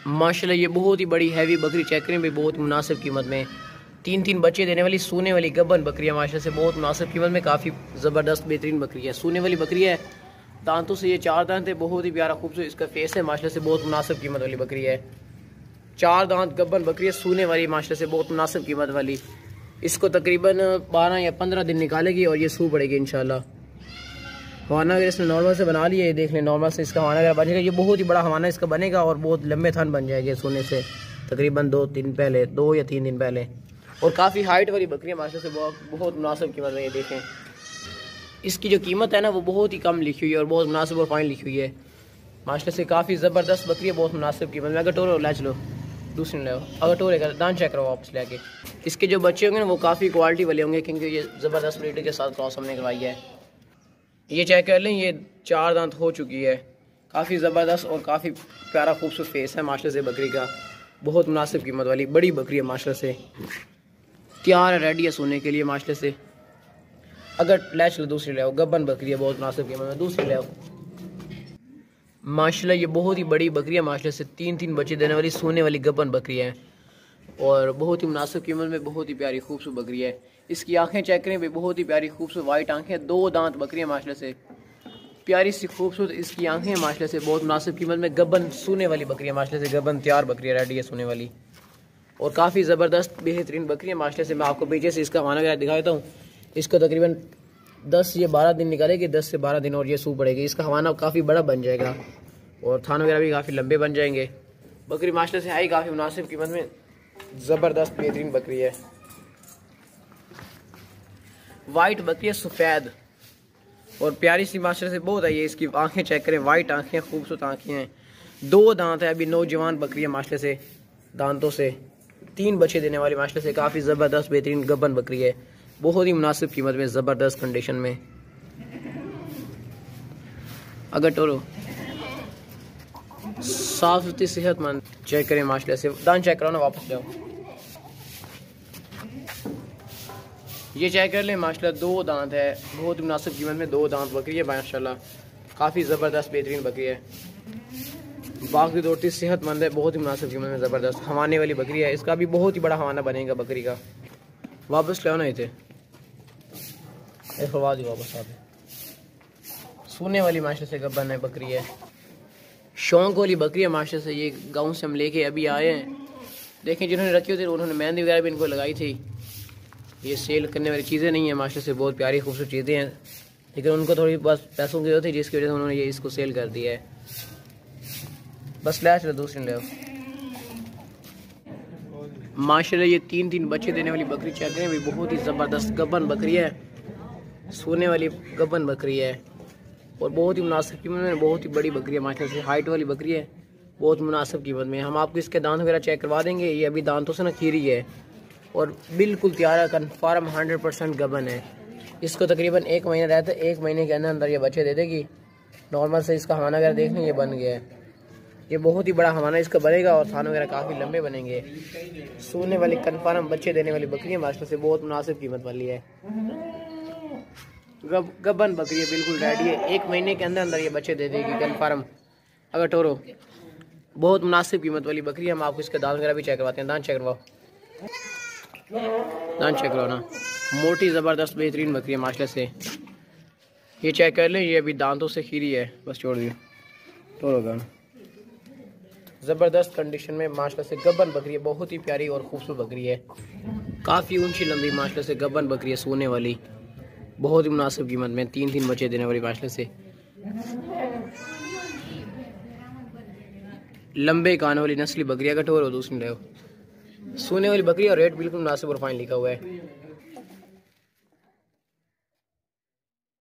माशाल्लाह ये बहुत ही बड़ी हैवी बकरी चेक करें भाई, बहुत मुनासिब कीमत में। 3 बच्चे देने वाली सोने वाली गब्बन बकरी है माशाल्लाह से, बहुत मुनासिब कीमत में, काफ़ी ज़बरदस्त बेहतरीन बकरी है। सोने वाली बकरी है, दांतों से ये 4 दांत है, बहुत ही प्यारा खूबसूरत इसका फेस है माशाल्लाह से, बहुत मुनासिब कीमत वाली बकरी है। 4 दांत गब्बन बकरी है, सोने वाली माशाल्लाह से, बहुत मुनासिब कीमत वाली। इसको तकरीबन 12 या 15 दिन निकालेगी और ये सूह पड़ेगी इंशाल्लाह। हवाना अगर इसने नॉर्मल से बना लिया, ये देख लें नॉर्मल से इसका हवाना अगर बनेगा, ये बहुत ही बड़ा हवाना इसका बनेगा और बहुत लंबे थन बन जाएंगे सोने से तकरीबन 2 या 3 दिन पहले। और काफ़ी हाइट वाली बकरी है माशाल्लाह से, बहुत मुनासिब कीमत में। ये देखें इसकी जो कीमत है ना वो बहुत ही कम लिखी हुई है और बहुत मुनासिब और फाइन लिखी हुई है माशाल्लाह से, काफ़ी ज़बरदस्त बकरी है, बहुत मुनासिब कीमत में। अगर टोरो ला चलो दूसरी ले, अगर टोरे का दान चेक करो वापस लेके। इसके जो बच्चे होंगे ना वो काफ़ी क्वालिटी वाले होंगे, क्योंकि ये ज़बरदस्त ब्रीड के साथ क्रॉस हमने करवाई है। ये चेक कर लें, ये 4 दांत हो चुकी है, काफ़ी ज़बरदस्त और काफ़ी प्यारा खूबसूरत फेस है माशाल्लाह से बकरी का, बहुत मुनासिब कीमत वाली बड़ी बकरी है माशाल्लाह से, तैयार है, रेडी है सोने के लिए माशाल्लाह से। अगर ले चलो दूसरी ले आओ, गब्बन बकरी है, बहुत मुनासिब कीमत में, दूसरी ले आओ माशाल्लाह। ये बहुत ही बड़ी बकरी है माशाल्लाह से, 3 बच्चे देने वाली सोने वाली गब्बन बकरी है और बहुत ही मुनासिब कीमत में, बहुत ही प्यारी खूबसूरत बकरी है। इसकी आंखें चेक करें भाई, बहुत ही प्यारी खूबसूरत वाइट आंखें, 2 दांत बकरी है माशाल्लाह से, प्यारी सी खूबसूरत इसकी आंखें माशाल्लाह से, बहुत मुनासिब कीमत में, गब्बन सोने वाली बकरी है माशाल्लाह से, गब्बन तैयार बकरी है, रेडी है सोने वाली और काफ़ी ज़बरदस्त बेहतरीन बकरी है माशाल्लाह से। मैं आपको पीछे से इसका खाना वगैरह दिखा देता हूँ। इसको तकरीबन 10 या 12 दिन निकालेगी, 10 से 12 दिन, और ये सूह पड़ेगी। इसका हवाना काफ़ी बड़ा बन जाएगा और थान वगैरह भी काफ़ी लंबे बन जाएंगे। बकरी माशाल्लाह से आई काफ़ी मुनासिब कीमत में, ज़बरदस्त बेहतरीन बकरी है। वाइट बकरी है, सफ़ेद और प्यारी सी माशाल्लाह से बहुत है। ये इसकी आंखें चेक करें, वाइट आंखें, खूबसूरत आंखें हैं, 2 दांत है, अभी नौजवान बकरी है माशाल्लाह से, दांतों से 3 बच्चे देने वाली माशाल्लाह से, काफ़ी ज़बरदस्त बेहतरीन गब्बन बकरी है, बहुत ही मुनासिब कीमत में, ज़बरदस्त कंडीशन में। अगर टोरो साफ सुथरी सेहतमंद चेक करें माशाल्लाह से, दान चेक करो ना, वापस जाओ। ये चेक कर लें माशाल्लाह, 2 दांत है, बहुत मुनासिब कीमत में, 2 दांत बकरी है माशाल्लाह, काफ़ी ज़बरदस्त बेहतरीन बकरी है, बाकी दौड़ती सेहतमंद है, बहुत ही मुनासिब कीमत में, ज़बरदस्त हवाने वाली बकरी है। इसका भी बहुत ही बड़ा हवाना बनेगा बकरी का। वापस ले आओ ना, इसे खवा दी वापस। आप सोने वाली माशाल्लाह से गब्बन है बकरी है, शौक वाली बकरी है माशाल्लाह से। ये गाँव से हम लेके अभी आए हैं, देखें जिन्होंने रखी होती उन्होंने मेहंदी वगैरह भी इनको लगाई थी। ये सेल करने वाली चीज़ें नहीं है माशाल्लाह से, बहुत प्यारी खूबसूरत चीज़ें हैं, लेकिन उनको थोड़ी बस पैसों की जरूरत थी, जिसकी वजह से उन्होंने ये इसको सेल कर दिया है। बस ले चलो दूसरी ले माशाल्लाह। ये 3 बच्चे देने वाली बकरी चेक करें भाई, बहुत ही ज़बरदस्त गब्बन बकरी है, सोने वाली गब्बन बकरी है और बहुत ही मुनासिब कीमत में, बहुत ही बड़ी बकरी है माशाल्लाह से, हाइट वाली बकरी है, बहुत मुनासिब कीमत में। हम आपको इसके दांत वगैरह चेक करवा देंगे। ये अभी दांतों से ना खीरी है और बिल्कुल तैयार है, कन्फर्म 100% गबन है। इसको तकरीबन 1 महीना रहता है, 1 महीने के अंदर अंदर ये बच्चे दे देगी। नॉर्मल से इसका हवाना वगैरह देख लें, ये बन गया है, ये बहुत ही बड़ा हवाना इसका बनेगा और थान वगैरह काफ़ी लंबे बनेंगे। सोने वाली कन्फर्म बच्चे देने वाली बकरी है माशाल्लाह से, बहुत मुनासिब कीमत वाली है, गबन बकरी है, बिल्कुल रेडी है, 1 महीने के अंदर अंदर ये बच्चे दे देगी कन्फर्म। अगर टोरो बहुत मुनासिब कीमत वाली बकरी है। हम आपको इसके दांत वगैरह भी चेक करवाते हैं, दांत चेक करवाओ, दांत चेक करो ना, मोटी ज़बरदस्त बेहतरीन बकरी है माशाल्लाह से। ये चेक कर लें, ये अभी दांतों से खीरी है, बस छोड़ दियो टोरो का, ज़बरदस्त कंडीशन में माशाल्लाह से गब्बन बकरी है, बहुत ही प्यारी और खूबसूरत बकरी है, काफ़ी ऊंची लंबी माशाल्लाह से गब्बन बकरी है, सोने वाली, बहुत ही मुनासिब कीमत में, 3 बच्चे देने वाली माशाल्लाह से, लंबे कान वाली नस्ली बकरी। अगर टोरो दूसरी ले सोने वाली बकरी और रेट बिल्कुल मुनासिब और फाइन लिखा हुआ है।